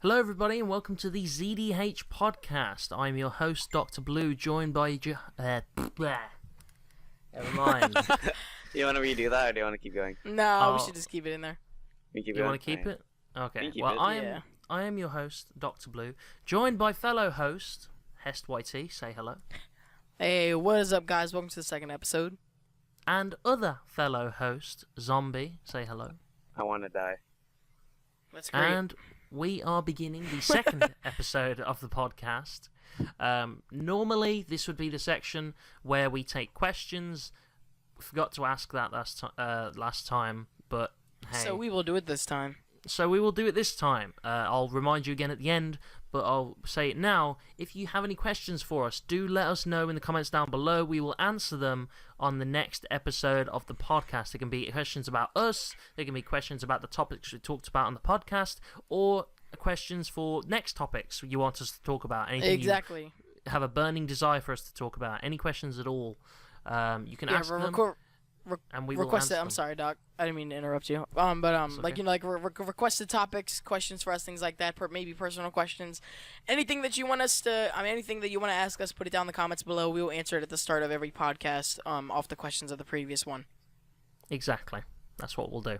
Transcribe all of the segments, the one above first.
Hello everybody and welcome to the ZDH Podcast. I'm your host, Dr. Blue, joined by... Never mind. You want to redo that or do you want to keep going? No, we should just keep it in there. You want to keep it? Okay. Well, I am your host, Dr. Blue, joined by fellow host, Hest YT. Say hello. Hey, what is up, guys? Welcome to the second episode. And other fellow host, Zombie. Say hello. I want to die. That's great. And we are beginning the second episode of the podcast. Normally, this would be the section where we take questions. We forgot to ask that last time, but hey. So we will do it this time. I'll remind you again at the end, but I'll say it now. If you have any questions for us, do let us know in the comments down below. We will answer them on the next episode of the podcast. It can be questions about us, there can be questions about the topics we talked about on the podcast, or questions for next topics you want us to talk about. Anything exactly. You have a burning desire for us to talk about. Any questions at all, you can ask them. And we will answer them. I'm sorry, Doc. I didn't mean to interrupt you. Requested topics, questions for us, things like that. Maybe personal questions, anything that you want us to. Anything that you want to ask us, put it down in the comments below. We will answer it at the start of every podcast. Off the questions of the previous one. Exactly. That's what we'll do.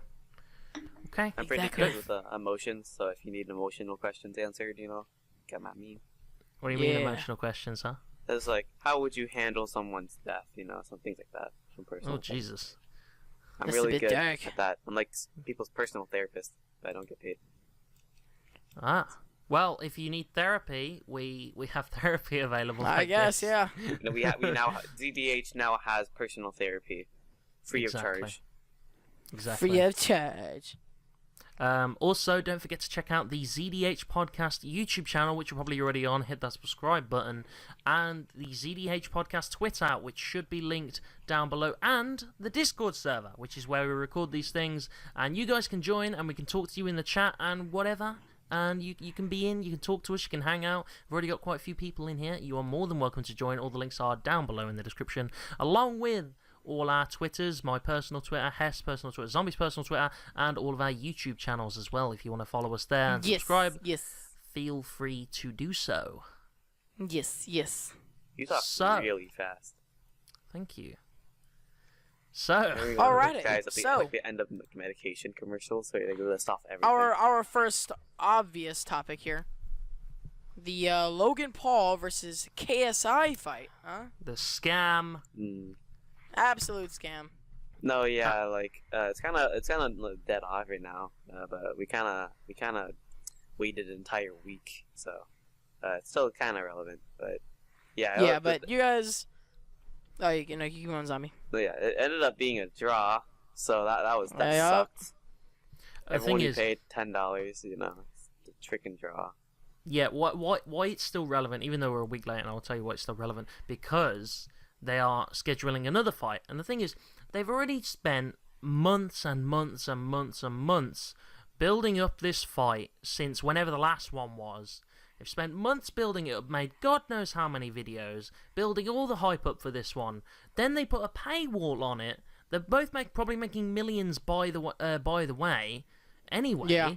Okay. I'm pretty good with emotions, so if you need emotional questions answered, come at me. What do you mean emotional questions, huh? It's like, how would you handle someone's death? Some things like that. Oh, Jesus. I'm really good at that. I'm like people's personal therapist, but I don't get paid. Well, if you need therapy, we have therapy available. I guess, yeah. We now ZDH now has personal therapy, free of charge. Exactly. Free of charge. Also, don't forget to check out the ZDH Podcast YouTube channel, which you're probably already on. Hit that subscribe button. And the ZDH Podcast Twitter, which should be linked down below. And the Discord server, which is where we record these things. And you guys can join, and we can talk to you in the chat and whatever. And you can be in, you can talk to us, you can hang out. We've already got quite a few people in here. You are more than welcome to join. All the links are down below in the description, along with all our Twitters, my personal Twitter, Hess personal Twitter, Zombie's personal Twitter, and all of our YouTube channels as well. If you want to follow us there and subscribe, feel free to do so. Yes. You talk really fast. Thank you. So, alrighty. Guys, like the end of medication commercials, so they list off everything. Our first obvious topic here. The Logan Paul versus KSI fight, huh? The scam. Absolute scam. No, yeah, it's kind of dead off right now. But we kind of waited an entire week, so it's still kind of relevant. But yeah. Yeah, but you guys. Oh, you keep on, Zombie. So yeah, it ended up being a draw, so that sucked. Everyone paid $10, it's a trick and draw. Yeah, why it's still relevant, even though we're a week late, and I'll tell you why it's still relevant, because they are scheduling another fight. And the thing is, they've already spent months and months and months and months building up this fight since whenever the last one was. They've spent months building it up, made God knows how many videos, building all the hype up for this one. Then they put a paywall on it. They're both probably making millions by the way, anyway. Yeah.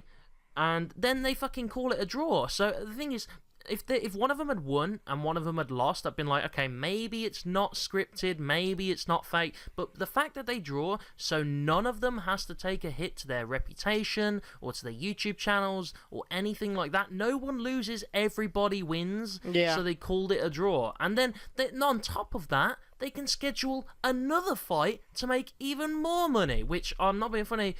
And then they fucking call it a draw. So the thing is, if one of them had won and one of them had lost, I'd been like, okay, maybe it's not scripted, maybe it's not fake. But the fact that they draw, so none of them has to take a hit to their reputation or to their YouTube channels or anything like that. No one loses, everybody wins. Yeah. So they called it a draw. And then on top of that, they can schedule another fight to make even more money, which, I'm not being funny,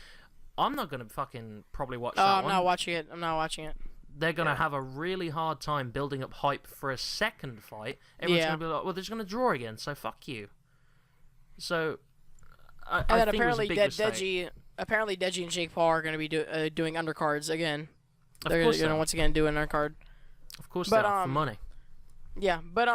I'm not going to fucking probably watch that one. I'm not watching it. They're going to have a really hard time building up hype for a second fight. Everyone's going to be like, well, they're just going to draw again, so fuck you. So, I think apparently it was a big Deji and Jake Paul are going to be doing undercards again. They're going to once again do an undercard. Of course they are, for money. Yeah, but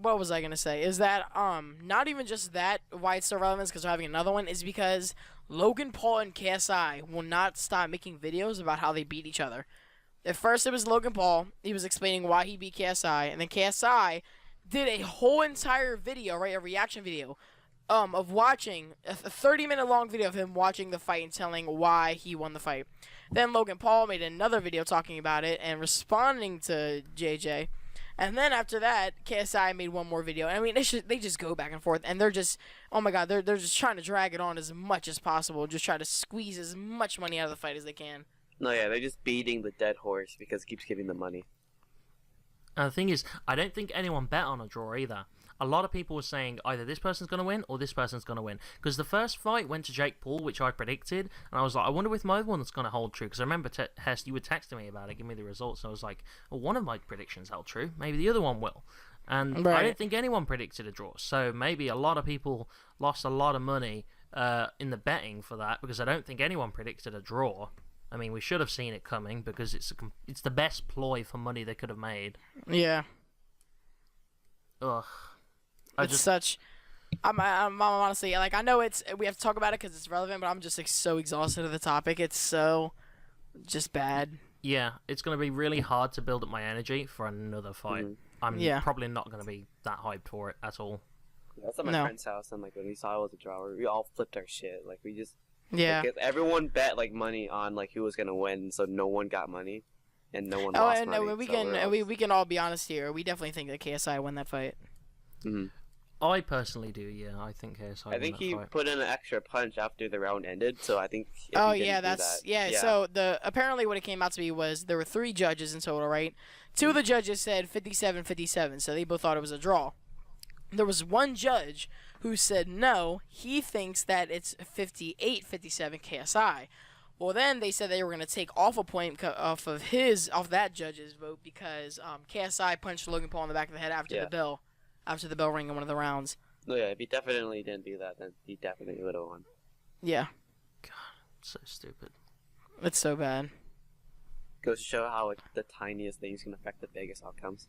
what was I going to say? Is that, not even just that, why it's still relevant because they're having another one, is because Logan Paul and KSI will not stop making videos about how they beat each other. At first, it was Logan Paul. He was explaining why he beat KSI. And then KSI did a whole entire video, right, a reaction video, of watching, a 30-minute long video of him watching the fight and telling why he won the fight. Then Logan Paul made another video talking about it and responding to JJ. And then after that, KSI made one more video. I mean, they just go back and forth, and they're just, oh my god, they're just trying to drag it on as much as possible, just try to squeeze as much money out of the fight as they can. No, yeah, they're just beating the dead horse because it keeps giving them money. And the thing is, I don't think anyone bet on a draw either. A lot of people were saying either this person's going to win or this person's going to win. Because the first fight went to Jake Paul, which I predicted. And I was like, I wonder if my other one's going to hold true. Because I remember, Hest, you were texting me about it, give me the results. And I was like, well, one of my predictions held true. Maybe the other one will. And I don't think anyone predicted a draw. So maybe a lot of people lost a lot of money in the betting for that. Because I don't think anyone predicted a draw. I mean, we should have seen it coming because it's the best ploy for money they could have made. Yeah. Ugh. I'm honestly, like, I know we have to talk about it because it's relevant, but I'm just like, so exhausted of the topic. It's so just bad. Yeah, it's going to be really hard to build up my energy for another fight. I'm probably not going to be that hyped for it at all. Yeah, I was at my friend's house, and like when we saw it was a draw, we all flipped our shit. Like we just like, everyone bet like money on like who was gonna win, so no one got money, and no one lost money. We can all be honest here. We definitely think that KSI won that fight. Mm-hmm. I personally do, yeah. I think KSI. I think he put in an extra punch after the round ended, so I think. So apparently what it came out to be was there were 3 judges in total, right? 2 of the judges said 57-57, so they both thought it was a draw. There was one judge who said no, he thinks that it's 58-57 KSI. Well, then they said they were going to take off a point off that judge's vote because KSI punched Logan Paul in the back of the head after the bell rang in one of the rounds. No, yeah, if he definitely didn't do that, then he definitely would have won. Yeah. God, so stupid. It's so bad. Goes to show how the tiniest things can affect the biggest outcomes.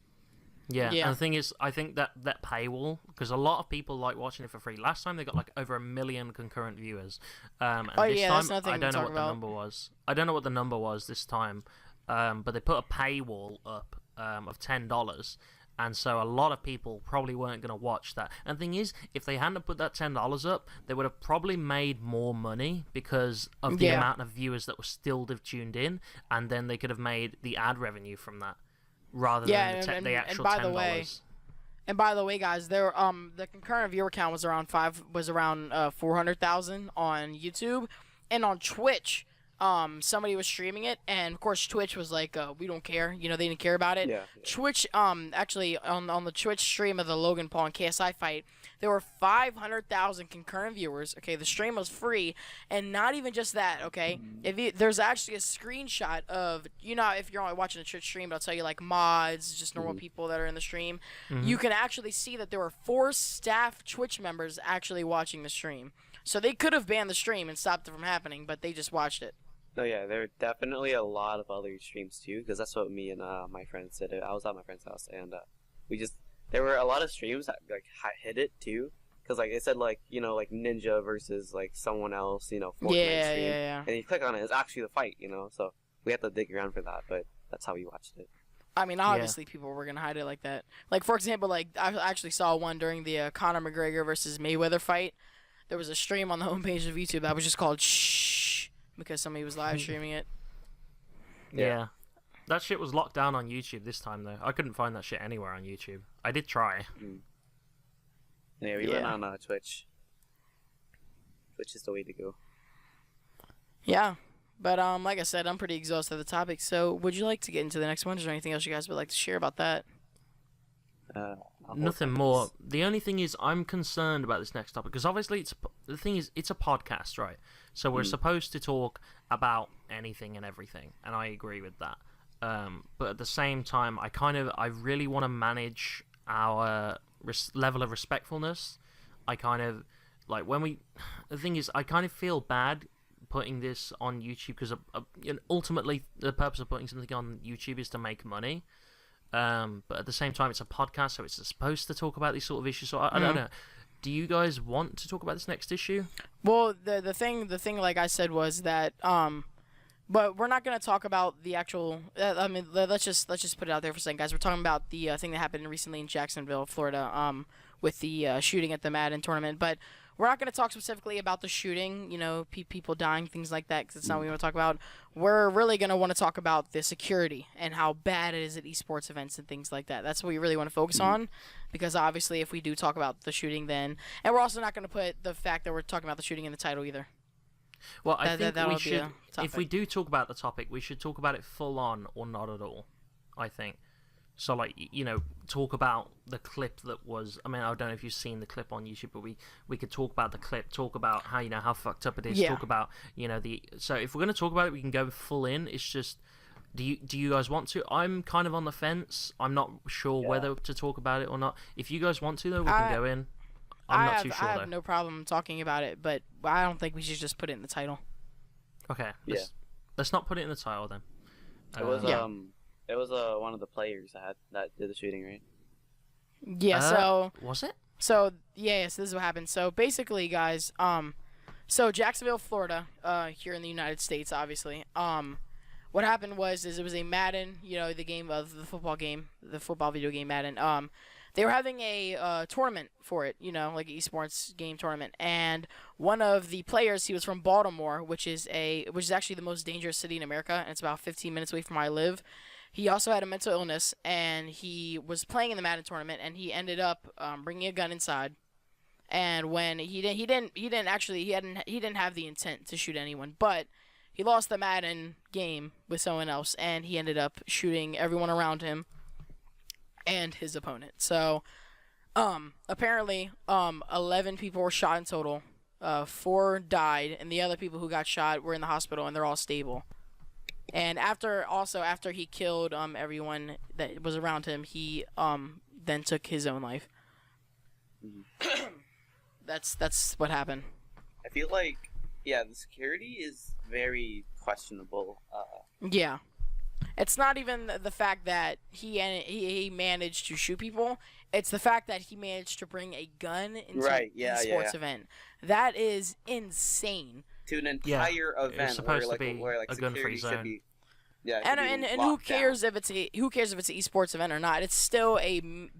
Yeah, and the thing is, I think that paywall, because a lot of people like watching it for free. Last time they got like over 1 million concurrent viewers. And this time, I don't know what the number was. I don't know what the number was this time, but they put a paywall up of $10. And so a lot of people probably weren't going to watch that. And the thing is, if they hadn't put that $10 up, they would have probably made more money because of the amount of viewers that were still tuned in, and then they could have made the ad revenue from that rather than the actual $10. And by the way, guys, the concurrent viewer count was around 400,000 on YouTube, and on Twitch. Somebody was streaming it, and of course Twitch was like, we don't care, you know, they didn't care about it. Twitch, actually on the Twitch stream of the Logan Paul and KSI fight, there were 500,000 concurrent viewers. Okay, the stream was free, and not even just that. Okay, there's actually a screenshot of, you know, if you're only watching a Twitch stream, it'll tell you like mods, just normal people that are in the stream. You can actually see that there were 4 staff Twitch members actually watching the stream. So they could have banned the stream and stopped it from happening, but they just watched it. No, yeah, there are definitely a lot of other streams too, because that's what me and my friends did. I was at my friend's house, and there were a lot of streams that like hit it too, because like it said like, you know, like Ninja versus like someone else, you know, Fortnite stream, and you click on it, it's actually the fight, you know. So we had to dig around for that, but that's how we watched it. I mean, obviously people were gonna hide it like that. Like for example, like I actually saw one during the Conor McGregor versus Mayweather fight. There was a stream on the homepage of YouTube that was just called Shh, because somebody was live streaming it. Yeah. That shit was locked down on YouTube this time, though. I couldn't find that shit anywhere on YouTube. I did try. Yeah, we went on Twitch. Twitch is the way to go. Yeah. But like I said, I'm pretty exhausted of the topic. So would you like to get into the next one? Is there anything else you guys would like to share about that? Nothing more. The only thing is, I'm concerned about this next topic because obviously it's a podcast, right? So we're supposed to talk about anything and everything, and I agree with that. But at the same time, I really want to manage our level of respectfulness. I kind of like the thing is, I kind of feel bad putting this on YouTube because ultimately the purpose of putting something on YouTube is to make money. But at the same time, it's a podcast, so it's supposed to talk about these sort of issues. So I don't know. Do you guys want to talk about this next issue? Well, the thing, like I said, was that but we're not gonna talk about the actual. I mean, let's just put it out there for a second, guys. We're talking about the thing that happened recently in Jacksonville, Florida, with the shooting at the Madden tournament. But we're not going to talk specifically about the shooting, you know, people dying, things like that, because it's not what we want to talk about. We're really going to want to talk about the security and how bad it is at esports events and things like that. That's what we really want to focus on, because obviously if we do talk about the shooting, then, and we're also not going to put the fact that we're talking about the shooting in the title either. Well, I think we should, if we do talk about the topic, we should talk about it full on or not at all, I think. So, like, you know, talk about the clip that was... I mean, I don't know if you've seen the clip on YouTube, but we could talk about the clip, talk about how, you know, how fucked up it is, talk about, you know, the... So, if we're going to talk about it, we can go full in. It's just, do you guys want to? I'm kind of on the fence. I'm not sure whether to talk about it or not. If you guys want to, though, we can go in. I'm not too sure, I have no problem talking about it, but I don't think we should just put it in the title. Okay. Let's not put it in the title, then. It was one of the players that did the shooting, right? Yeah. So was it? So yes, this is what happened. So basically, guys, so Jacksonville, Florida, here in the United States, obviously. What happened was it was a Madden, you know, the game of the football video game Madden. They were having a tournament for it, you know, like an esports game tournament, and one of the players, he was from Baltimore, which is actually the most dangerous city in America, and it's about 15 minutes away from where I live. He also had a mental illness, and he was playing in the Madden tournament, and he ended up bringing a gun inside. And when he didn't have the intent to shoot anyone, but he lost the Madden game with someone else, and he ended up shooting everyone around him and his opponent. So, apparently, 11 people were shot in total. 4 died, and the other people who got shot were in the hospital, and they're all stable. And after he killed everyone that was around him, he then took his own life. That's what happened. I feel like the security is very questionable. Yeah. It's not even the fact that he managed to shoot people. It's the fact that he managed to bring a gun into an esports event. That is insane. To an entire event supposed where, to be where a gun-free zone. should be, and who cares if it's an esports event or not? It's still a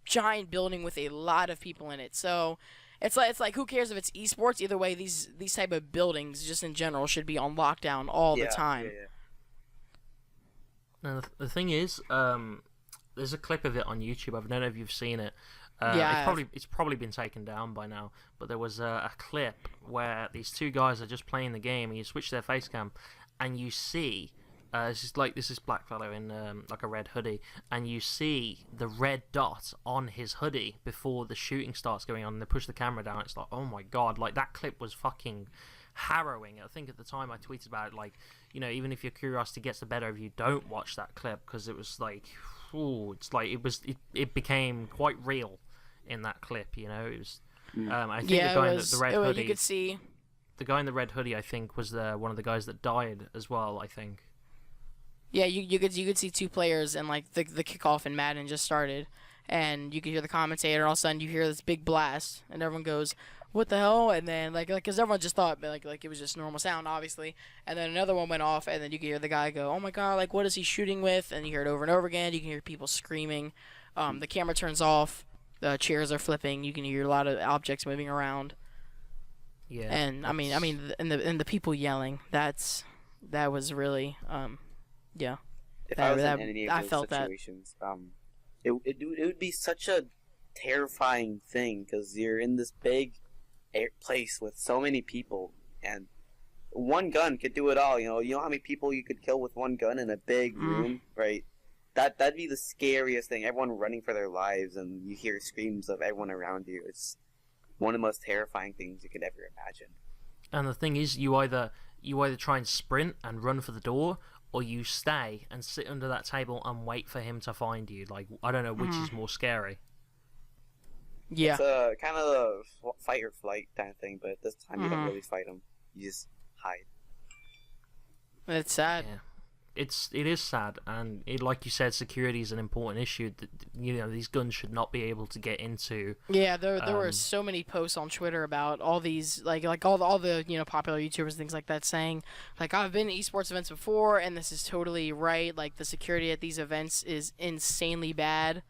giant building with a lot of people in it. So it's like who cares if it's esports? Either way, these type of buildings just in general should be on lockdown all the time. Now, the thing is, there's a clip of it on YouTube. I don't know if you've seen it. It's probably been taken down by now. But there was a clip where these 2 guys are just playing the game, and you switch their face cam, and you see this is black fellow in like a red hoodie, and you see the red dot on his hoodie before the shooting starts going on. And they push the camera down. It's like, oh my god! Like, that clip was fucking harrowing. I think at the time I tweeted about it, like, you know, even if your curiosity gets the better of you, don't watch that clip, because it was like, it became quite real in that clip, you know. It was I think the guy in the red hoodie, you could see the guy in the red hoodie, I think, was one of the guys that died as well, I think. Yeah, you could see 2 players, and like the kickoff in Madden just started, and you could hear the commentator, and all of a sudden you hear this big blast, and everyone goes, what the hell? And then because everyone just thought like it was just normal sound, obviously, and then another one went off, and then you could hear the guy go, oh my god, like, what is he shooting with? And you hear it over and over again. You can hear people screaming. The camera turns off, the chairs are flipping, you can hear a lot of objects moving around. Yeah. And I mean and the people yelling, that was really yeah. If I was in any of those situations, it would be such a terrifying thing, because you're in this big place with so many people, and one gun could do it all. You know how many people you could kill with one gun in a big room, right? That'd be the scariest thing. Everyone running for their lives, and you hear screams of everyone around you. It's one of the most terrifying things you could ever imagine. And the thing is, you either try and sprint and run for the door, or you stay and sit under that table and wait for him to find you. Like, I don't know which is more scary. Yeah. It's kind of a fight or flight kind of thing, but this time you don't really fight him. You just hide. It's sad. Yeah. It is sad, and like you said, security is an important issue. That, you know, these guns should not be able to get into. Yeah, there were so many posts on Twitter about all these like all the you know, popular YouTubers and things like that saying, like, I've been to esports events before, and this is totally right. Like, the security at these events is insanely bad.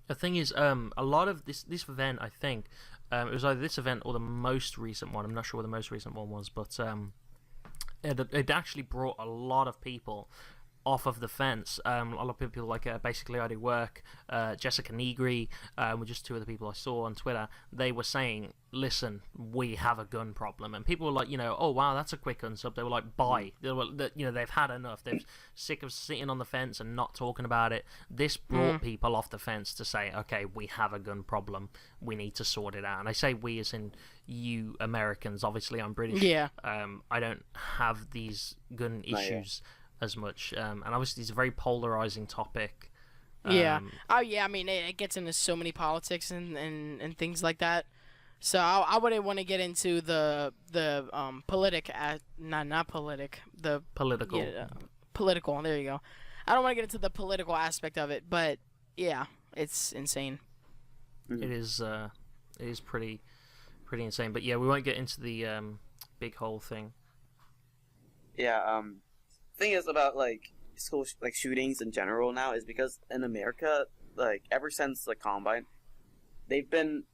The thing is, a lot of this event, I think, It was either this event or the most recent one. I'm not sure what the most recent one was, but it actually brought a lot of people off of the fence. A lot of people like Basically I Do Work, Jessica Negri, were just two of the people I saw on Twitter. They were saying, listen, we have a gun problem. And people were like, oh wow, that's a quick unsub. They were like, bye. They've had enough. They're sick of sitting on the fence and not talking about it. This brought people off the fence to say, okay, we have a gun problem. We need to sort it out. And I say we as in you Americans. Obviously I'm British. Yeah. I don't have these gun issues as much, and obviously it's a very polarizing topic. Yeah. Oh yeah. I mean, it gets into so many politics and things like that. So I wouldn't want to get into the political. Yeah, political. There you go. I don't want to get into the political aspect of it, but yeah, it's insane. It is pretty insane. But yeah, we won't get into the big whole thing. Yeah. Thing is about school shootings in general now is because in America, ever since the Combine, they've been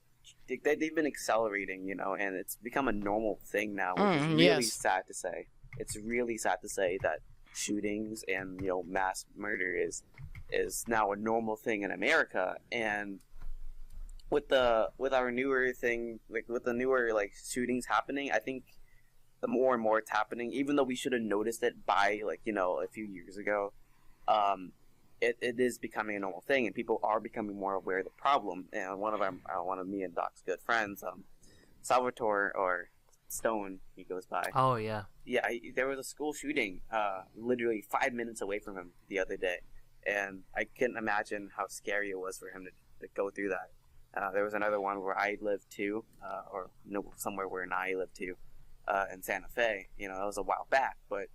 accelerating, and it's become a normal thing now, which is really sad to say. It's really sad to say that shootings and mass murder is now a normal thing in America. And with our newer thing, with the newer shootings happening, I think the more and more it's happening, even though we should have noticed it by a few years ago, it is becoming a normal thing, and people are becoming more aware of the problem. And one of me and Doc's good friends, Salvatore or Stone, he goes by. Oh yeah. Yeah, there was a school shooting, literally 5 minutes away from him the other day, and I couldn't imagine how scary it was for him to go through that. There was another one where I lived too, somewhere where I lived too. In Santa Fe, that was a while back, but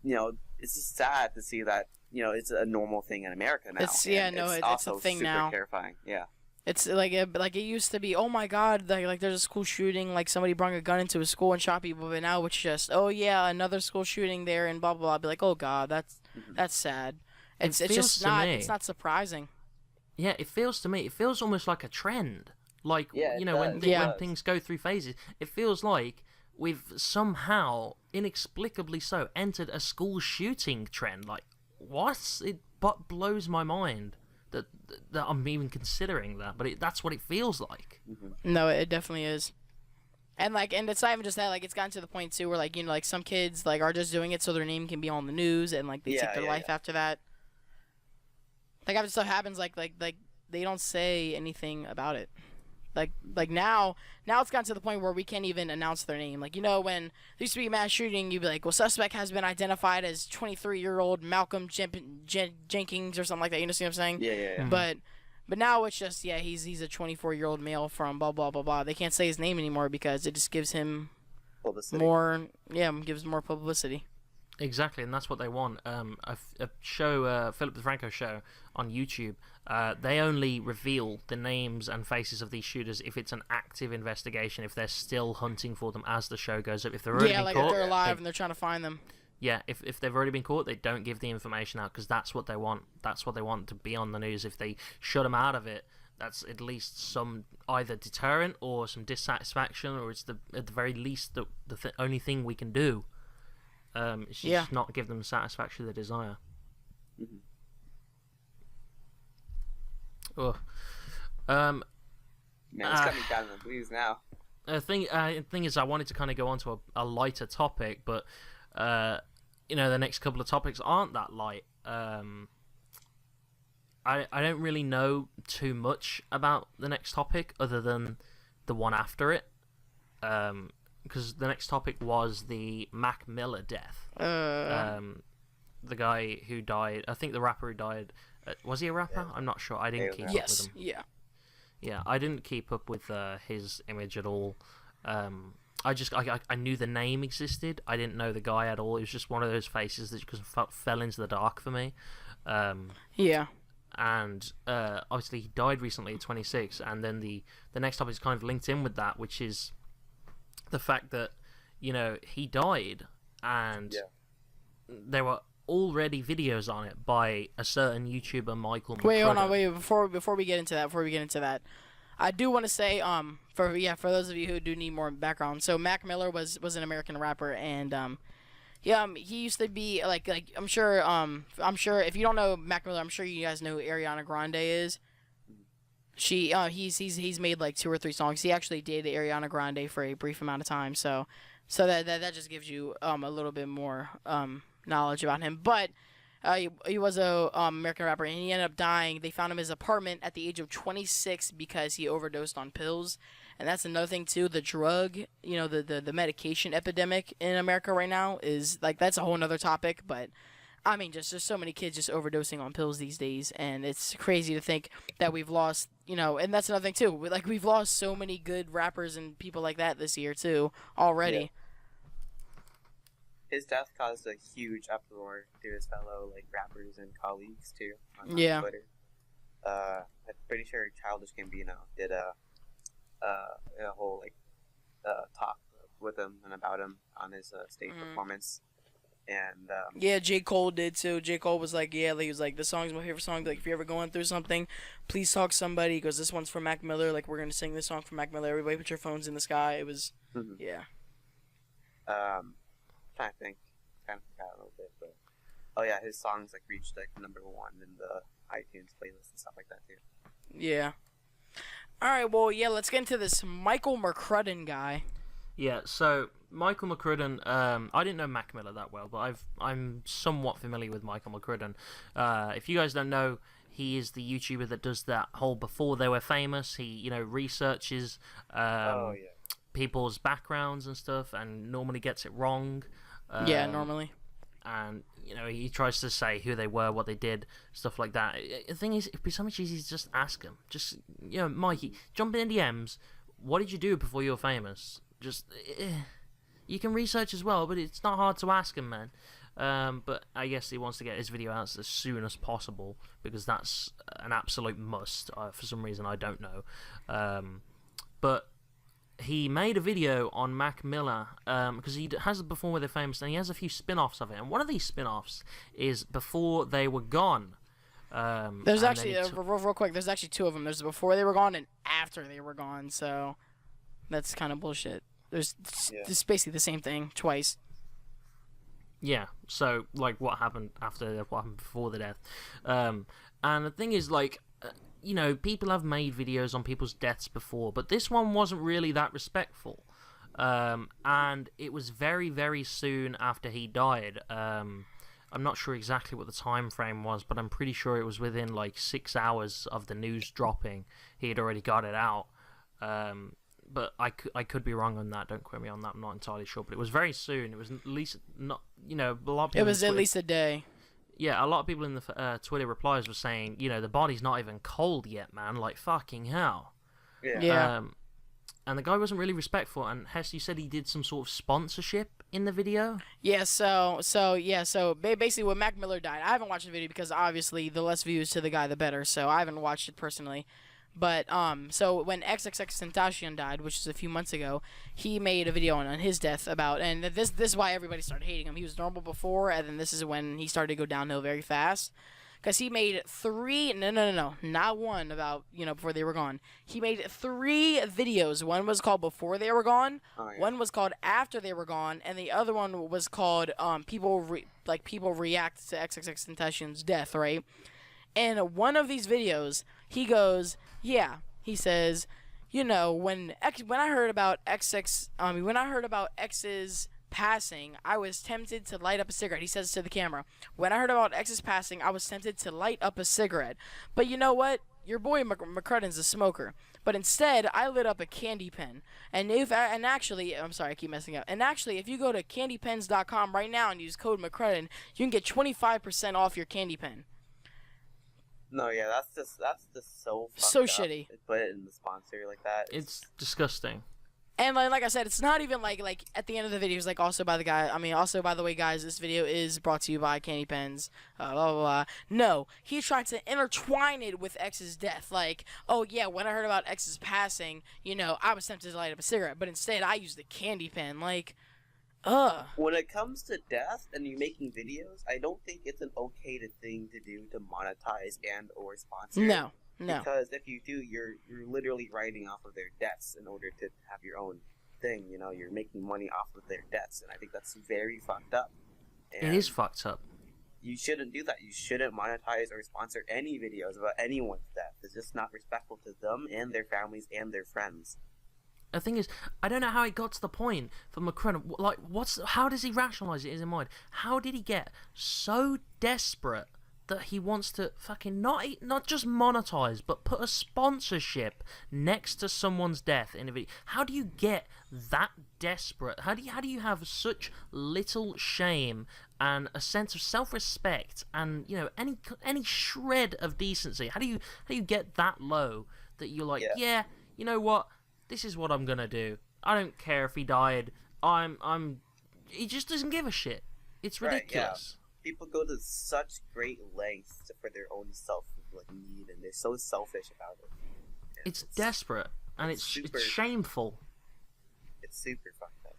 it's just sad to see that it's a normal thing in America now. It's a thing super now. Terrifying, yeah. It's like it used to be. Oh my God, like there's a school shooting, like somebody brought a gun into a school and shot people, but now it's just another school shooting there and blah blah blah. I'd be like, oh God, that's sad. It's just not. It's not surprising. Yeah, it feels to me. It feels almost like a trend. Like when things go through phases, it feels like we've somehow, inexplicably so, entered a school shooting trend. Like, what? It blows my mind that I'm even considering that, but that's what it feels like. No, it definitely is. And it's not even just that. It's gotten to the point too where some kids are just doing it so their name can be on the news and they take their life after that. After stuff happens, they don't say anything about it. Now it's gotten to the point where we can't even announce their name. When there used to be a mass shooting, you'd be like, well, suspect has been identified as 23-year-old Malcolm Jenkins or something like that. You know what I'm saying? Yeah. Mm-hmm. But now it's just, he's a 24-year-old male from blah, blah, blah, blah. They can't say his name anymore because it just gives him gives more publicity. Exactly, and that's what they want. A show, Philip DeFranco show on YouTube, they only reveal the names and faces of these shooters if it's an active investigation, if they're still hunting for them as the show goes up. If they're already been caught, if they're alive and they're trying to find them. Yeah, if they've already been caught, they don't give the information out because that's what they want. That's what they want to be on the news. If they shut them out of it, that's at least some either deterrent or some dissatisfaction, or it's at the very least the only thing we can do. It's just not give them the satisfaction they desire. Man, it's got me down in the blues now. The thing is, I wanted to kind of go on to a lighter topic, but the next couple of topics aren't that light. I don't really know too much about the next topic other than the one after it. Because the next topic was the Mac Miller death. The guy who died, I think the rapper who died, was he a rapper? Yeah. I'm not sure. I didn't keep up with him. Yeah, I didn't keep up with his image at all. I knew the name existed. I didn't know the guy at all. It was just one of those faces that just fell into the dark for me. And obviously he died recently at 26, and then the next topic is kind of linked in with that, which is the fact that he died, and there were already videos on it by a certain YouTuber, Michael McCrudden. Wait, hold on, before we get into that, I do want to say, for those of you who do need more background, so Mac Miller was an American rapper, and he used to be like I'm sure if you don't know Mac Miller, I'm sure you guys know who Ariana Grande is. He's made like 2 or 3 songs. He actually dated Ariana Grande for a brief amount of time, so that just gives you a little bit more knowledge about him. But he was a American rapper, and he ended up dying. They found him in his apartment at the age of 26 because he overdosed on pills. And that's another thing too. The drug, the medication epidemic in America right now is like, that's a whole nother topic. But I mean, just so many kids just overdosing on pills these days, and it's crazy to think that we've lost, and that's another thing too. We've lost so many good rappers and people like that this year too already. Yeah. His death caused a huge uproar to his fellow rappers and colleagues too on Twitter. I'm pretty sure Childish Gambino did a whole talk with him and about him on his stage performance. And J. Cole did too. J. Cole was like, he was like, this song's my favorite song. Like, if you're ever going through something, please talk to somebody. He goes, this one's for Mac Miller. Like, we're gonna sing this song for Mac Miller. Everybody put your phones in the sky. It was trying to think, kind of forgot a little bit, but his songs reached #1 in the iTunes playlist and stuff like that too. Yeah. All right. Well, let's get into this Michael McCrudden guy. Yeah, so Michael McCrudden, I didn't know Mac Miller that well, but I'm somewhat familiar with Michael McCrudden. If you guys don't know, he is the YouTuber that does that whole before they were famous. He, researches people's backgrounds and stuff, and normally gets it wrong. Normally. And, he tries to say who they were, what they did, stuff like that. The thing is, it'd be so much easier to just ask him. Just, Mikey, jump in the DMs. What did you do before you were famous? Just, you can research as well, but it's not hard to ask him, man. But I guess he wants to get his video out as soon as possible, because that's an absolute must. For some reason, I don't know. But he made a video on Mac Miller, because he has Before They're Famous, and he has a few spin-offs of it. And one of these spin-offs is Before They Were Gone. There's actually, real quick, there's actually 2 of them. There's Before They Were Gone and After They Were Gone, so that's kind of bullshit. It's basically the same thing twice. Yeah, so, what happened after, what happened before the death. And the thing is, people have made videos on people's deaths before, but this one wasn't really that respectful. And it was very, very soon after he died. I'm not sure exactly what the time frame was, but I'm pretty sure it was within, 6 hours of the news dropping. He had already got it out. But I could be wrong on that. Don't quote me on that. I'm not entirely sure. But it was very soon. It was at least not, a lot of people. It was at least a day. Yeah, a lot of people in the Twitter replies were saying, the body's not even cold yet, man. Like, fucking hell. Yeah. And the guy wasn't really respectful. And Hest, you said he did some sort of sponsorship in the video? Yeah, so basically when Mac Miller died, I haven't watched the video because obviously the less views to the guy, the better. So I haven't watched it personally. But, so when XXXTentacion died, which is a few months ago, he made a video on his death about, and this is why everybody started hating him. He was normal before, and then this is when he started to go downhill very fast. Because he made 3, not one about, Before They Were Gone. He made 3 videos. One was called Before They Were Gone, one was called After They Were Gone, and the other one was called, people react to XXXTentacion's death, right? And one of these videos, he goes, he says, when I heard about X's passing, I was tempted to light up a cigarette. He says to the camera, when I heard about X's passing, I was tempted to light up a cigarette. But you know what? Your boy McCrudden's a smoker. But instead, I lit up a candy pen. And I'm sorry, I keep messing up. And actually, if you go to candypens.com right now and use code McCrudden, you can get 25% off your candy pen. No, yeah, that's just so fucked so up. shitty. Put it in the sponsor like that. It's disgusting. And like I said, it's not even like at the end of the video, it's also by the guy. Also, by the way, guys, this video is brought to you by Candy Pens. Blah blah blah. No, he tried to intertwine it with X's death. When I heard about X's passing, I was tempted to light up a cigarette, but instead I used the candy pen. When it comes to death and you making videos, I don't think it's an okay thing to do to monetize and or sponsor. No. No. Because if you do, you're literally writing off of their debts in order to have your own thing. You know, you're making money off of their debts, and I think that's very fucked up. And It is fucked up. you shouldn't do that. You shouldn't monetize or sponsor any videos about anyone's death. It's just not respectful to them and their families and their friends. The thing is, I don't know how it got to the point for McCrudden. Like, how does he rationalize it in his mind? How did he get so desperate that he wants to fucking not just monetize, but put a sponsorship next to someone's death in a video? How do you get that desperate? How do you have such little shame and a sense of self-respect and, you know, any shred of decency? How do you get that low that you're like, yeah, you know what? This is what I'm gonna do. I don't care if he died. He just doesn't give a shit. It's ridiculous. Right, yeah. People go to such great lengths for their own need, and they're so selfish about it. It's desperate, and it's shameful. It's super fucked up.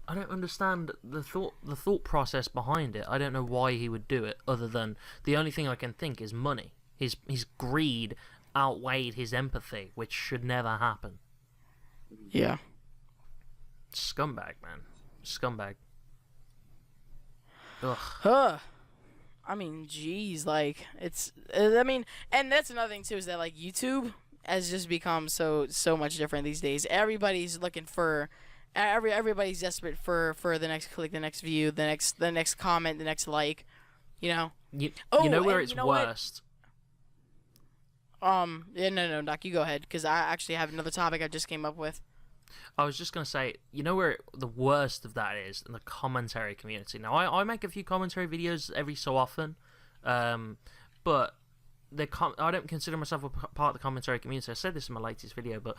I don't understand the thought process behind it. I don't know why he would do it, other than the only thing I can think is money. His greed outweighed his empathy, which should never happen. Yeah. Scumbag, man. Scumbag. Ugh. Huh. I mean, geez, like, it's, I mean, and that's another thing, too, is that, like, YouTube has just become so much different these days. Everybody's looking for, everybody's desperate for the next click, the next view, the next comment, the next like, you know? You know where it's worst? Yeah, no, Doc, you go ahead, because I actually have another topic I just came up with. I was just going to say, you know where the worst of that is? In the commentary community. Now, I make a few commentary videos every so often, but I don't consider myself a part of the commentary community. I said this in my latest video, but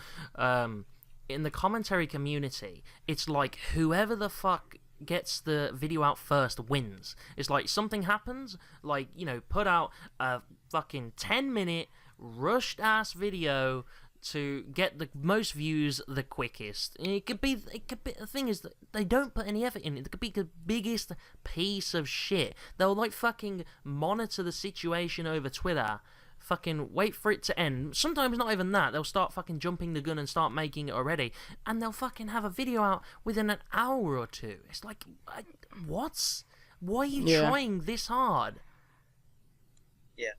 in the commentary community, it's like whoever the fuck gets the video out first wins. It's like something happens, like, you know, put out a fucking 10-minute rushed ass video to get the most views the quickest. It could be the thing is that they don't put any effort in it. It could be the biggest piece of shit. They'll like fucking monitor the situation over Twitter, fucking wait for it to end. Sometimes not even that. They'll start fucking jumping the gun and start making it already, and they'll fucking have a video out within an hour or two. It's like, what? Why are you trying this hard? Yeah.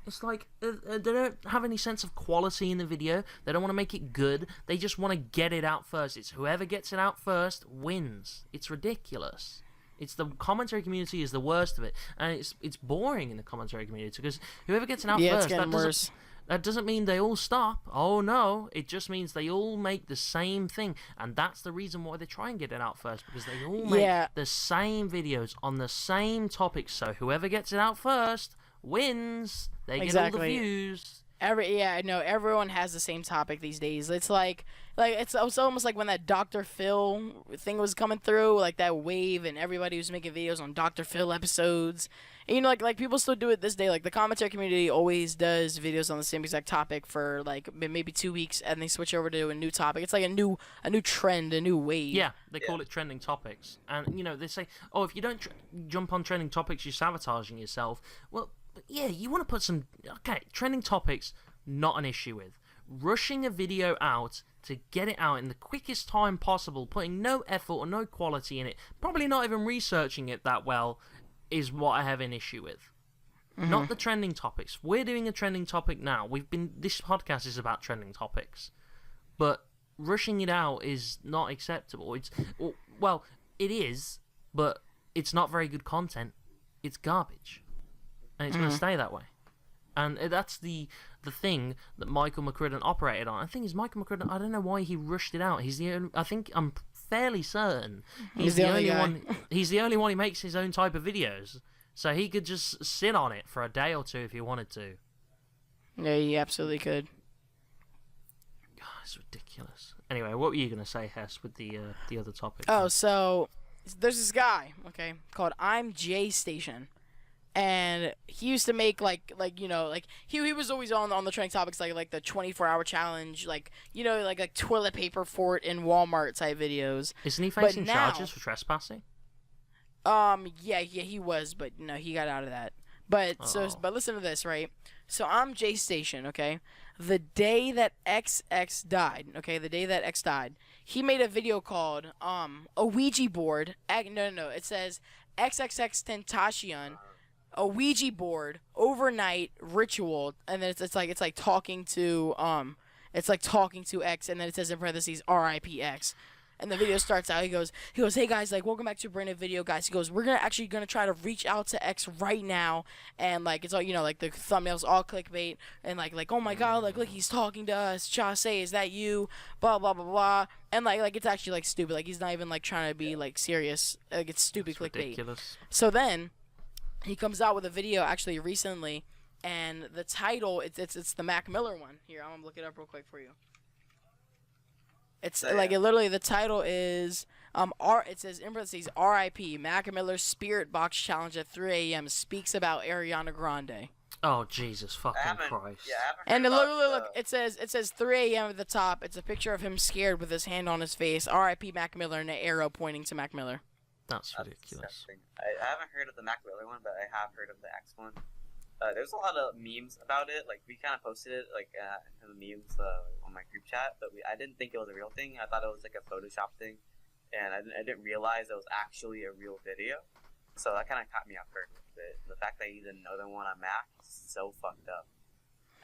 It's like they don't have any sense of quality in the video. They don't want to make it good. They just want to get it out first. It's whoever gets it out first wins. It's ridiculous. It's the commentary community is the worst of it, and it's boring in the commentary community because whoever gets it out first, it's getting worse. That doesn't mean they all stop. Oh no, it just means they all make the same thing, and that's the reason why they try and get it out first, because they all make the same videos on the same topics. So whoever gets it out first wins. They get all the views. Everyone has the same topic these days. It's like it's almost like when that Dr. Phil thing was coming through, like that wave, and everybody was making videos on Dr. Phil episodes. And, you know, like people still do it this day. Like the commentary community always does videos on the same exact topic for like maybe 2 weeks, and they switch over to a new topic. It's like a new trend, a new wave. Yeah, they call it trending topics, and you know they say, oh, if you don't jump on trending topics, you're sabotaging yourself. Well. But yeah, you want to put some... Okay, trending topics, not an issue with. Rushing a video out to get it out in the quickest time possible, putting no effort or no quality in it, probably not even researching it that well, is what I have an issue with. Mm-hmm. Not the trending topics. We're doing a trending topic now. This podcast is about trending topics. But rushing it out is not acceptable. Well, it is, but it's not very good content. It's garbage. And it's going to stay that way. And that's the thing that Michael McCrudden operated on. The thing is, Michael McCrudden, I don't know why he rushed it out. I'm fairly certain he's the only one. He's the only one who makes his own type of videos. So he could just sit on it for a day or two if he wanted to. Yeah, he absolutely could. God, it's ridiculous. Anyway, what were you going to say, Hess, with the other topic? Oh, so there's this guy, okay, called ImJayStation. And he used to make like he was always on the trending topics like the 24-hour challenge, like toilet paper fort in Walmart type videos. Isn't he facing charges for trespassing? Yeah, he was, but no, he got out of that. But Oh. but listen to this, right? So I'm ImJayStation, okay? The day that XX died, okay, the day that X died, he made a video called a Ouija board. No, it says XXX Tentacion, a Ouija board overnight ritual, and then it's like talking to X, and then it says in parentheses RIP X. And the video starts out. He goes, hey guys, like, welcome back to a brand new video, guys. He goes, we're gonna try to reach out to X right now, and like it's all, you know, like the thumbnails all clickbait, and like oh my god, like look, he's talking to us. Chase, is that you? Blah blah blah blah. And like it's actually like stupid. Like he's not even like trying to be like serious. Like it's stupid It's clickbait. ridiculous. So then he comes out with a video actually recently, and the title it's the Mac Miller one. Here, I'm gonna look it up real quick for you. It's like it literally, the title is it says in parentheses RIP Mac Miller's Spirit Box Challenge at 3 a.m. speaks about Ariana Grande. Oh Jesus fucking Christ! Yeah, I haven't And heard look, about it says 3 a.m. at the top. It's a picture of him scared with his hand on his face. RIP Mac Miller, and an arrow pointing to Mac Miller. That's That's ridiculous. disgusting. I haven't heard of the Mac Miller one, but I have heard of the X one. There's a lot of memes about it. Like, we kind of posted it like in the memes on my group chat, but I didn't think it was a real thing. I thought it was like a Photoshop thing, and I didn't realize it was actually a real video. So that kind of caught me off guard with it. The fact that he didn't know the one on Mac is so fucked up.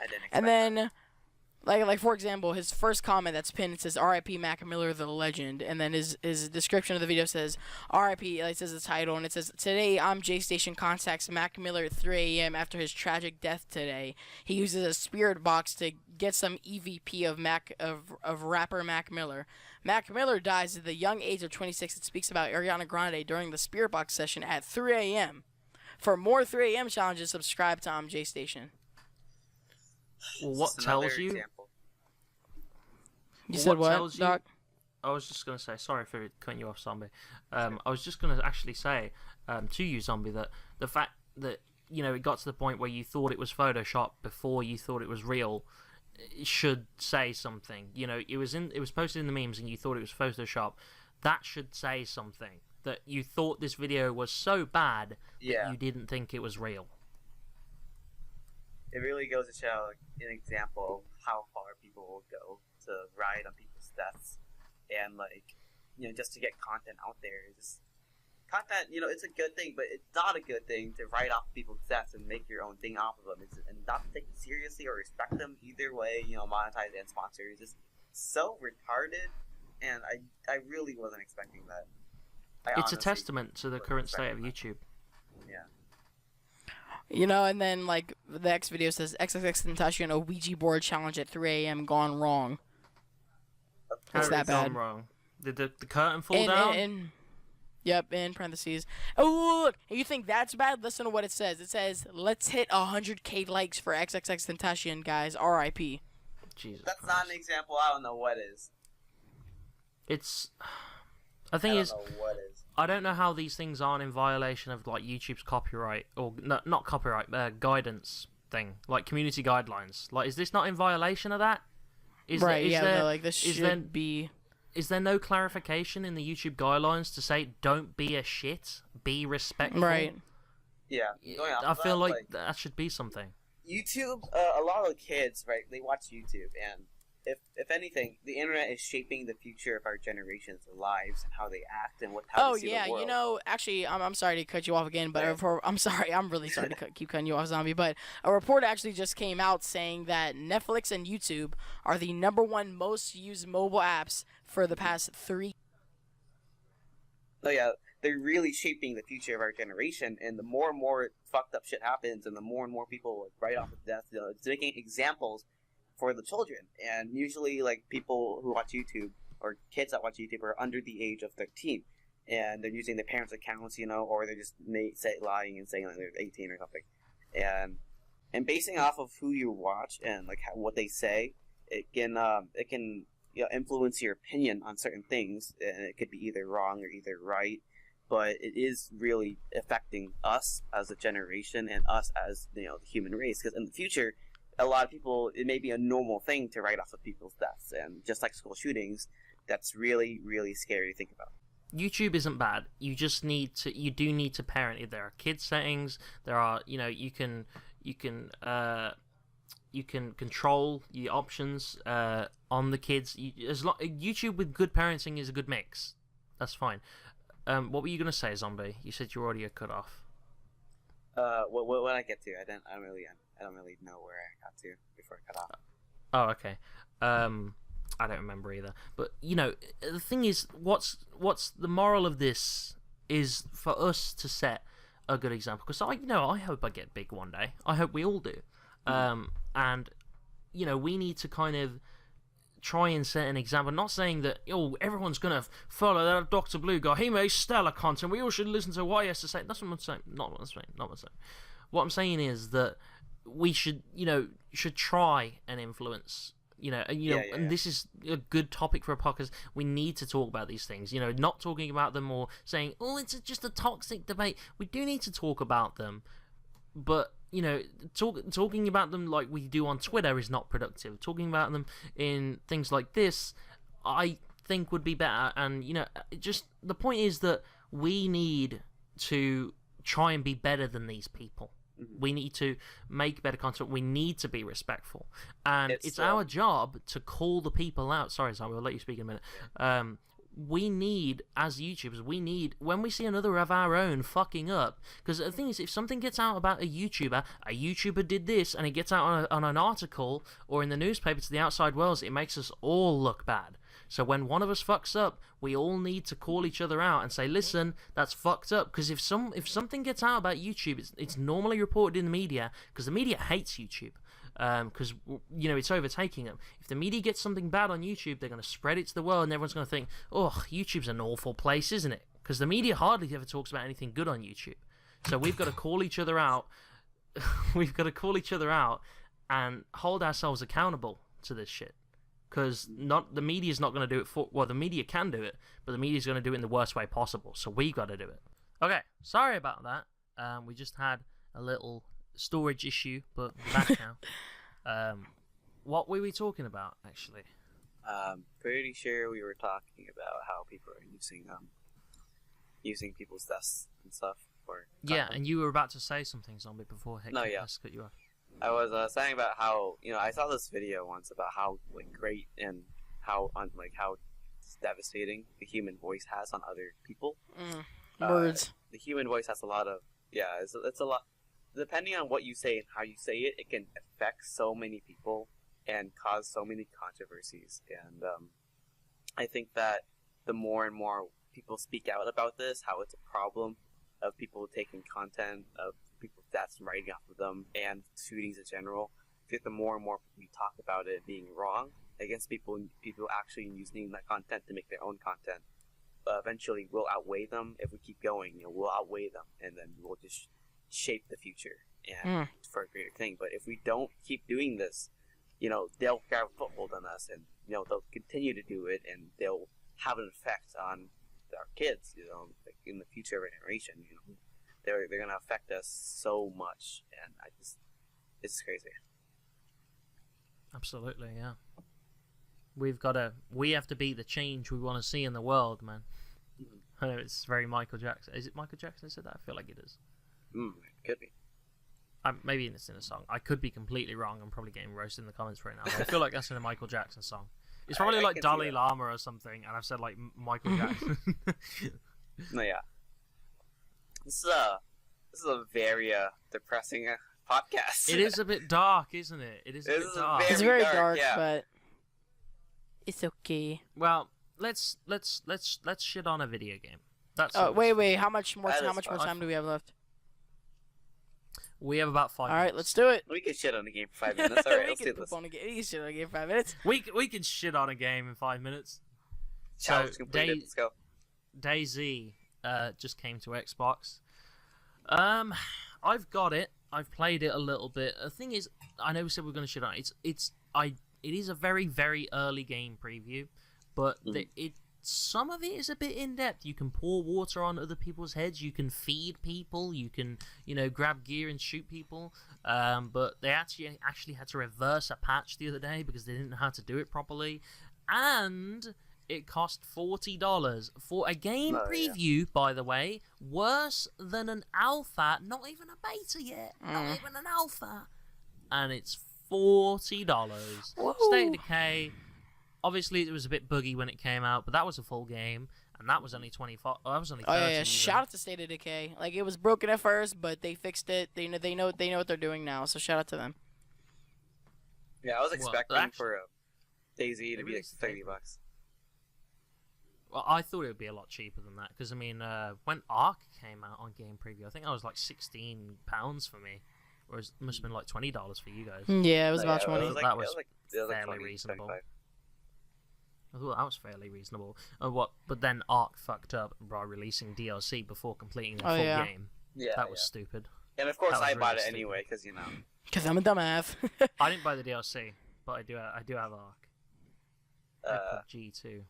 I didn't expect And then, that. like for example, his first comment that's pinned, it says R.I.P. Mac Miller, the legend, and then his description of the video says R.I.P. It says the title, and it says today ImJayStation contacts Mac Miller at 3 a.m. after his tragic death today. He uses a spirit box to get some EVP of rapper Mac Miller. Mac Miller dies at the young age of 26 and speaks about Ariana Grande during the spirit box session at 3 a.m. For more 3 a.m. challenges, subscribe to ImJayStation. Well, what Just tells another you? example. You Well, said what what, tells you- Doc? I was just gonna say, sorry for cutting you off, Zombie. I was just gonna actually say to you, Zombie, that the fact that it got to the point where you thought it was Photoshop before you thought it was real, it should say something. It was posted in the memes, and you thought it was Photoshop. That should say something. That you thought this video was so bad that you didn't think it was real. It really goes to show like, an example of how far people will go to ride on people's deaths, and just to get content out there. Just content, it's a good thing, but it's not a good thing to write off people's deaths and make your own thing off of them, and not take it seriously or respect them either way. Monetize and sponsor is just so retarded, and I really wasn't expecting that. It's a testament to the current state of YouTube. Yeah. And then like the next video says XXX Tentacion a Ouija board challenge at 3 a.m. gone wrong. How It's did that it gone bad. wrong? Did the curtain fall down? Yep, in parentheses. Oh, look, you think that's bad? Listen to what it says. It says, let's hit 100K likes for XXX Tentacion, guys. R.I.P. Jesus That's Christ. not an example. I don't know what is. It's. The I thing don't is, know what is. I don't know how these things aren't in violation of like YouTube's copyright or not copyright guidance thing, like community guidelines. Like, is this not in violation of that? Is this is should there- be... Is there no clarification in the YouTube guidelines to say don't be a shit, be respectful? Right. Yeah. Going off I of feel that, like that should be something. YouTube, a lot of kids, right, they watch YouTube, and if anything, the internet is shaping the future of our generation's lives and how they act and how Oh, they see yeah, the world. actually, I'm sorry to cut you off again, but Yeah. I'm sorry, I'm really sorry to keep cutting you off, Zombie, but a report actually just came out saying that Netflix and YouTube are the #1 most used mobile apps for the past 3 Oh yeah, they're really shaping the future of our generation, and the more and more fucked up shit happens, and the more people like, write off of death, it's making examples for the children. And usually, like, people who watch YouTube or kids that watch YouTube are under the age of 13, and they're using their parents' accounts, or they're just lying and saying like they're 18 or something, and basing off of who you watch and like what they say, it can influence your opinion on certain things, and it could be either wrong or either right. But it is really affecting us as a generation and us as the human race, because in the future, a lot of people, it may be a normal thing to write off of people's deaths, and just like school shootings, that's really, really scary to think about. YouTube isn't bad. You just need to. You do need to parent it. There are kid settings. There are, you can control the options on the kids. YouTube with good parenting is a good mix. That's fine. What were you gonna say, Zombie? You said your audio cut off. What I get to, I don't really know where I got to before it cut off. Oh, okay. I don't remember either. But the thing is, what's the moral of this is for us to set a good example. Because I hope I get big one day. I hope we all do. And we need to kind of try and set an example. Not saying that everyone's gonna follow that Dr. Blue guy. He makes stellar content. We all should listen to what he has to say. That's what I'm saying. Not what I'm saying. Not what I'm saying. What I'm saying is that we should try and influence. And this is a good topic for a podcast. We need to talk about these things. Not talking about them or saying, it's just a toxic debate. We do need to talk about them, but talking about them like we do on Twitter is not productive. Talking about them in things like this, I think would be better. And just the point is that we need to try and be better than these people. We need to make better content. We need to be respectful, and it's our job to call the people out. Sorry, Sam, we'll let you speak in a minute. We need, as YouTubers, when we see another of our own fucking up, because the thing is, if something gets out about a YouTuber did this, and it gets out on an article or in the newspaper to the outside world, it makes us all look bad. So when one of us fucks up, we all need to call each other out and say, listen, that's fucked up. Because if something gets out about YouTube, it's normally reported in the media, because the media hates YouTube. Because it's overtaking them. If the media gets something bad on YouTube, they're going to spread it to the world, and everyone's going to think, YouTube's an awful place, isn't it? Because the media hardly ever talks about anything good on YouTube. So we've got to call each other out. We've got to call each other out and hold ourselves accountable to this shit. Because the media's not going to do it the media can do it, but the media's going to do it in the worst way possible. So we got to do it. Okay, sorry about that. We just had a little storage issue, but we're back now. What were we talking about, actually? Pretty sure we were talking about how people are using people's deaths and stuff for content. Yeah, and you were about to say something, Zombie, before Hector cut you off. I was saying about how I saw this video once about how great and how devastating the human voice has on other people. Words. The human voice has a lot of it's a lot. Depending on what you say and how you say it, it can affect so many people and cause so many controversies. And I think that the more and more people speak out about this, how it's a problem of people taking content of people that's writing off of them and shootings in general, I think the more and more we talk about it being wrong against people actually using that content to make their own content, eventually will outweigh them. If we keep going, we'll outweigh them, and then we'll just shape the future and for a greater thing. But if we don't keep doing this, they'll grab a foothold on us, and they'll continue to do it, and they'll have an effect on our kids, in the future of our generation. They're gonna affect us so much, and it's crazy. Absolutely, yeah. We have to be the change we want to see in the world, man. I know it's very Michael Jackson. Is it Michael Jackson who said that? I feel like it is. It could be. Maybe it's in a song. I could be completely wrong. I'm probably getting roasted in the comments right now. But I feel like that's in a Michael Jackson song. It's probably like Dalai Lama or something, and I've said like Michael Jackson. No, yeah. This is a very depressing podcast. It is a bit dark, isn't it? It is a bit dark. It's very dark, yeah. but it's okay. Well, let's shit on a video game. That's wait. How much more time do we have left? We have about 5 minutes. All right, let's do it. We can shit on the game for 5 minutes. All right, let's do this. We can shit on a game for 5 minutes. We can shit on a game in 5 minutes. Challenge completed. Let's go. DayZ just came to Xbox. I've got it. I've played it a little bit. The thing is, I know we said we're going to shit on it. It is a very, very early game preview, but some of it is a bit in depth. You can pour water on other people's heads. You can feed people. You can, grab gear and shoot people. But they actually had to reverse a patch the other day because they didn't know how to do it properly. And it cost $40 for a game Oh, yeah. preview, by the way, worse than an alpha, not even a beta yet, not even an alpha, and it's $40. Whoa. State of Decay, obviously it was a bit buggy when it came out, but that was a full game, and that was only 25. That was only 30. Oh yeah, even. shout out to State of Decay. Like it was broken at first, but they fixed it. They know what they're doing now. So shout out to them. Yeah, I was expecting actually- for DayZ to be like released $30. Well, I thought it would be a lot cheaper than that because I mean, when Ark came out on game preview, I think that was like £16 for me, whereas it must have been like $20 for you guys. Yeah, it was about Yeah, 20. it was like, That it was like, it was like fairly 20, reasonable. 25. I thought that was fairly reasonable. But then Ark fucked up by releasing DLC before completing the Oh, full yeah. game. Yeah, That was yeah. stupid. And of course, that was I bought really it stupid. anyway because you know. Cause I'm a dumbass. I didn't buy the DLC, but I do have Ark. And PUBG too.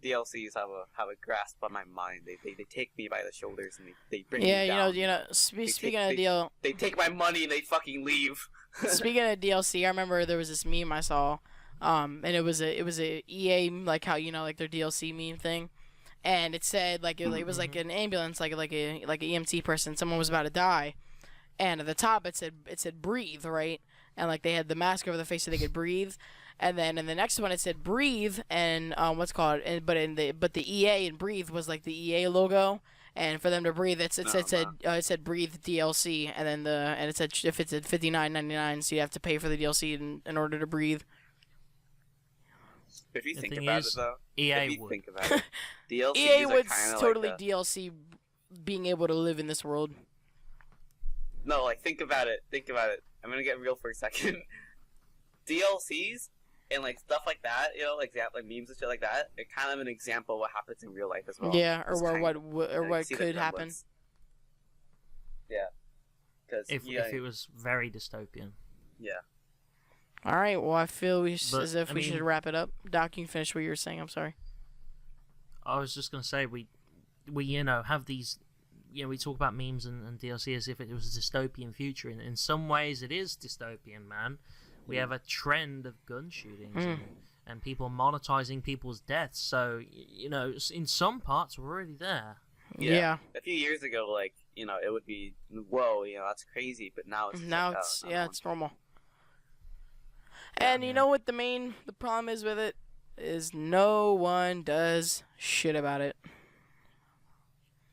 DLCs have a grasp on my mind. They take me by the shoulders and they bring Yeah, me down. you know. Speaking of DL, They take my money and they fucking leave. speaking of DLC, I remember there was this meme I saw, and it was a EA like how like their DLC meme thing, and it said like it was like an ambulance like a EMT person. Someone was about to die, and at the top it said breathe, right, and like they had the mask over their face so they could breathe. And then in the next one it said breathe and but the EA and breathe was like the EA logo, and for them to breathe it said breathe DLC, and then it said if it's at $59.99, so you have to pay for the DLC in order to breathe. If you The think thing about is, it though, EA if you would. think about it, DLCs EA are would kind of totally like DLC being able to live in this world. no, like think about it. I'm gonna get real for a second. DLCs and like stuff like that, like memes and shit like that, are kind of an example of what happens in real life as well. Yeah, or It's what kind what of- what, or you what see the could happen. resemblance. Yeah, because If it was very dystopian. yeah. All right, well I feel But, as if I we should mean- wrap it up. Doc, you can finish what you were saying. I'm sorry. I was just gonna say we have these, we talk about memes and DLC as if it was a dystopian future. In some ways, it is dystopian, man. We have a trend of gun shootings and people monetizing people's deaths. So in some parts we're already there. Yeah. A few years ago, like it would be whoa, that's crazy. But now it's just Now like, it's oh, it's normal. And you know what the problem is with it is no one does shit about it.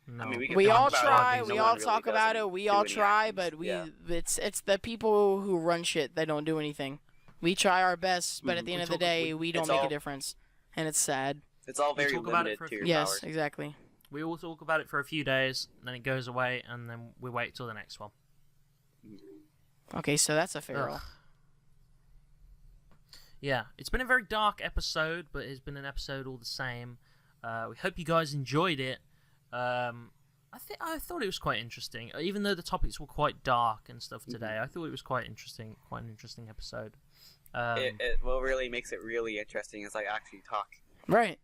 No. I mean, can We talk all about it, try, but we no all one really talk about doesn't it, we do all any try, actions. but Yeah. it's the people who run shit that don't do anything. We try our best, but at the Mhm. end We of the talk- day, we don't it's make a all- difference, and it's sad. It's all We very talk about it limited for- to your Yes, powers. exactly. We all talk about it for a few days, then it goes away, and then we wait till the next one. Okay, so that's a fair Ugh. roll. Yeah, it's been a very dark episode, but it's been an episode all the same. We hope you guys enjoyed it. I thought it was quite interesting, even though the topics were quite dark and stuff today. I thought it was quite an interesting episode. What really makes it really interesting is like actually talk. Right.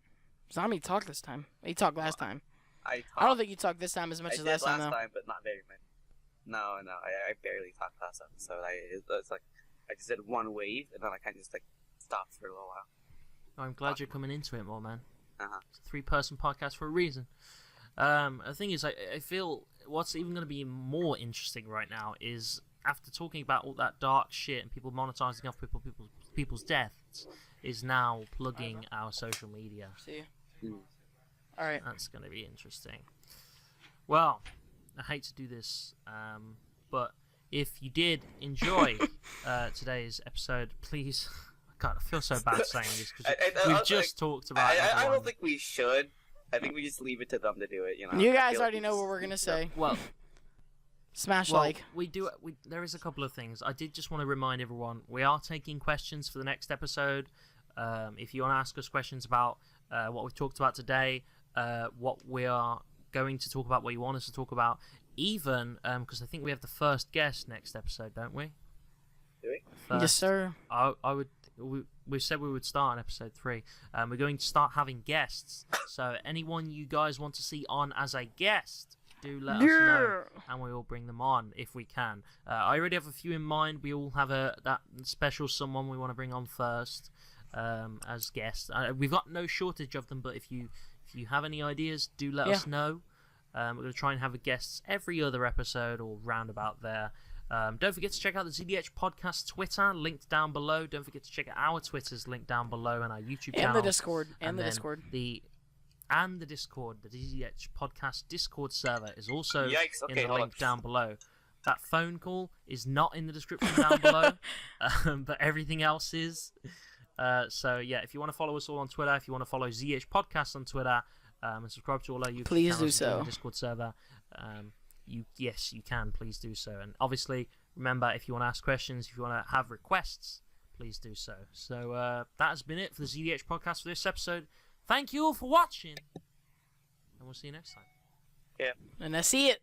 Zombie talked this time. He talked last time. I don't think you talked this time as much I as did last time, though. but not very much. No, I barely talked last episode. It's like I just did one wave and then I kind of just like stopped for a little while. I'm glad you're coming into it more, man. Uh-huh. It's a 3-person podcast for a reason. The thing is, I feel what's even going to be more interesting right now is after talking about all that dark shit and people monetizing off people's deaths, is now plugging our social media. See. Mm. All right. That's going to be interesting. Well, I hate to do this, but if you did enjoy today's episode, please. God, I feel so bad saying this because we've just talked about. I everyone. don't think we should. I think we just leave it to them to do it. You I guys feel already like know we what we're gonna say. Well, Smash well, like. there is a couple of things. I did just want to remind everyone we are taking questions for the next episode. If you want to ask us questions about what we've talked about today, what we are going to talk about, what you want us to talk about, even because I think we have the first guest next episode, don't we? Do we? Yes, sir. We said we would start on episode 3. We're going to start having guests. So anyone you guys want to see on as a guest, do let us know, and we will bring them on if we can. I already have a few in mind. We all have that special someone we want to bring on first. as guests. We've got no shortage of them, but if you have any ideas, do let us know. We're going to try and have guests every other episode or roundabout there. Don't forget to check out the ZDH Podcast Twitter, linked down below. Don't forget to check out our Twitters, linked down below, and our YouTube channel. And the Discord. And the Discord. The Discord, the ZDH Podcast Discord server is also in the link down below. That phone call is not in the description down below, but everything else is. So, yeah, if you want to follow us all on Twitter, if you want to follow ZDH Podcast on Twitter, and subscribe to all our YouTube please channels do so. In the Discord server, yes, you can. Please do so. And obviously, remember, if you want to ask questions, if you want to have requests, please do so. So that has been it for the ZDH Podcast for this episode. Thank you all for watching, and we'll see you next time. Yeah. And I see it.